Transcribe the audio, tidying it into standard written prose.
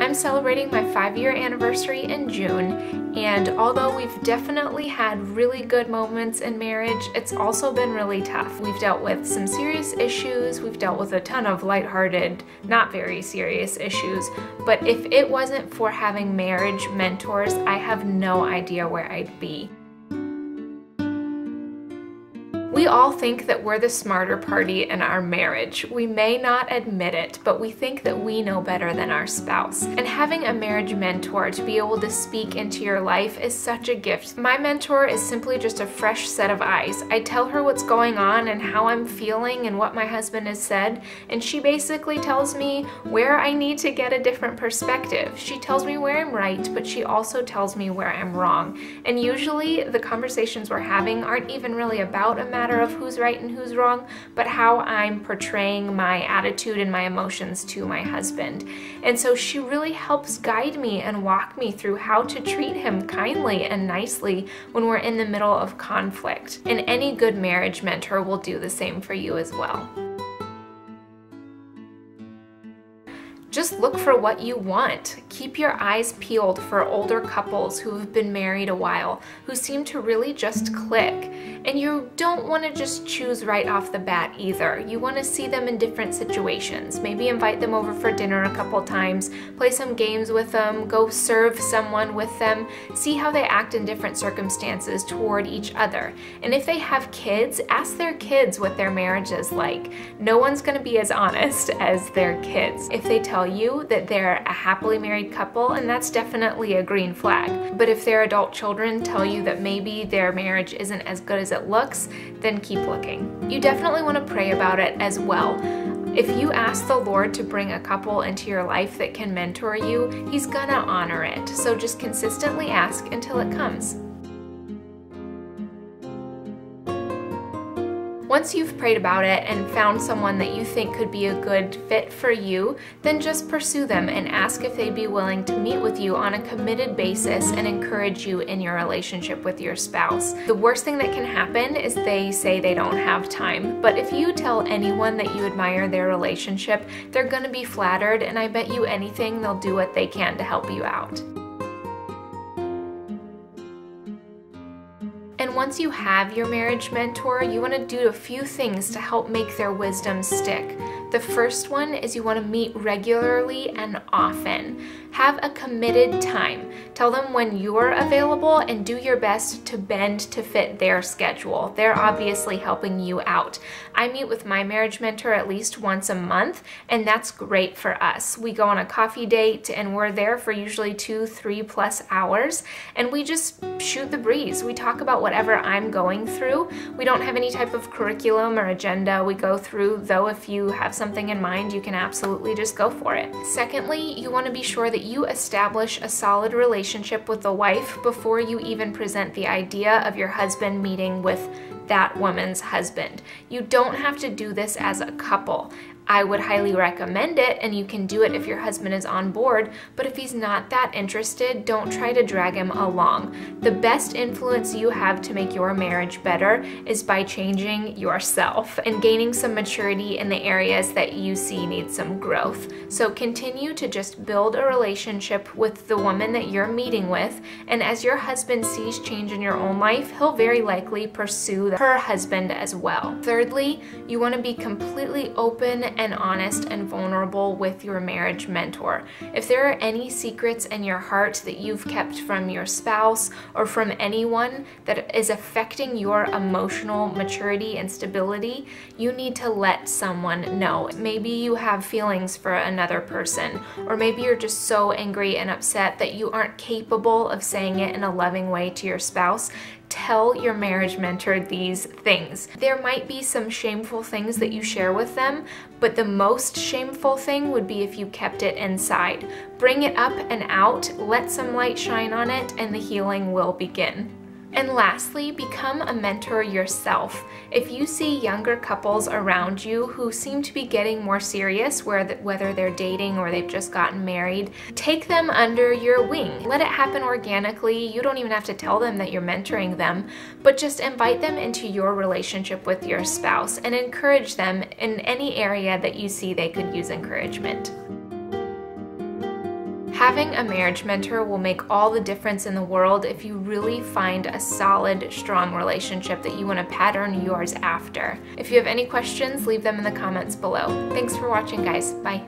I'm celebrating my 5-year anniversary in June, and although we've definitely had really good moments in marriage, it's also been really tough. We've dealt with some serious issues, we've dealt with a ton of lighthearted, not very serious issues, but if it wasn't for having marriage mentors, I have no idea where I'd be. We all think that we're the smarter party in our marriage. We may not admit it, but we think that we know better than our spouse. And having a marriage mentor to be able to speak into your life is such a gift. My mentor is simply just a fresh set of eyes. I tell her what's going on and how I'm feeling and what my husband has said, and she basically tells me where I need to get a different perspective. She tells me where I'm right, but she also tells me where I'm wrong. And usually the conversations we're having aren't even really about a matter of who's right and who's wrong, but how I'm portraying my attitude and my emotions to my husband. And so she really helps guide me and walk me through how to treat him kindly and nicely when we're in the middle of conflict. And any good marriage mentor will do the same for you as well. Just look for what you want. Keep your eyes peeled for older couples who have been married a while, who seem to really just click. And you don't want to just choose right off the bat either. You want to see them in different situations. Maybe invite them over for dinner a couple times, play some games with them, go serve someone with them, see how they act in different circumstances toward each other. And if they have kids, ask their kids what their marriage is like. No one's going to be as honest as their kids. If they tell you that they're a happily married couple, and that's definitely a green flag. But if their adult children tell you that maybe their marriage isn't as good as it looks, then keep looking. You definitely want to pray about it as well. If you ask the Lord to bring a couple into your life that can mentor you, He's gonna honor it. So just consistently ask until it comes. Once you've prayed about it and found someone that you think could be a good fit for you, then just pursue them and ask if they'd be willing to meet with you on a committed basis and encourage you in your relationship with your spouse. The worst thing that can happen is they say they don't have time, but if you tell anyone that you admire their relationship, they're gonna be flattered, and I bet you anything they'll do what they can to help you out. And once you have your marriage mentor, you want to do a few things to help make their wisdom stick. The first one is you want to meet regularly and often. Have a committed time. Tell them when you're available and do your best to bend to fit their schedule. They're obviously helping you out. I meet with my marriage mentor at least once a month, and that's great for us. We go on a coffee date and we're there for usually 2-3+ hours, and we just shoot the breeze. We talk about whatever I'm going through. We don't have any type of curriculum or agenda we go through, though if you have something in mind, you can absolutely just go for it. Secondly, you want to be sure that you establish a solid relationship with the wife before you even present the idea of your husband meeting with that woman's husband. You don't have to do this as a couple. I would highly recommend it, and you can do it if your husband is on board, but if he's not that interested, don't try to drag him along. The best influence you have to make your marriage better is by changing yourself and gaining some maturity in the areas that you see need some growth. So continue to just build a relationship with the woman that you're meeting with, and as your husband sees change in your own life, he'll very likely pursue her husband as well. Thirdly, you want to be completely open and honest and vulnerable with your marriage mentor. If there are any secrets in your heart that you've kept from your spouse or from anyone that is affecting your emotional maturity and stability, you need to let someone know. Maybe you have feelings for another person, or maybe you're just so angry and upset that you aren't capable of saying it in a loving way to your spouse. Tell your marriage mentor these things. There might be some shameful things that you share with them, but the most shameful thing would be if you kept it inside. Bring it up and out, let some light shine on it, and the healing will begin. And lastly, become a mentor yourself. If you see younger couples around you who seem to be getting more serious, whether they're dating or they've just gotten married, take them under your wing. Let it happen organically. You don't even have to tell them that you're mentoring them, but just invite them into your relationship with your spouse and encourage them in any area that you see they could use encouragement. Having a marriage mentor will make all the difference in the world if you really find a solid, strong relationship that you want to pattern yours after. If you have any questions, leave them in the comments below. Thanks for watching, guys. Bye.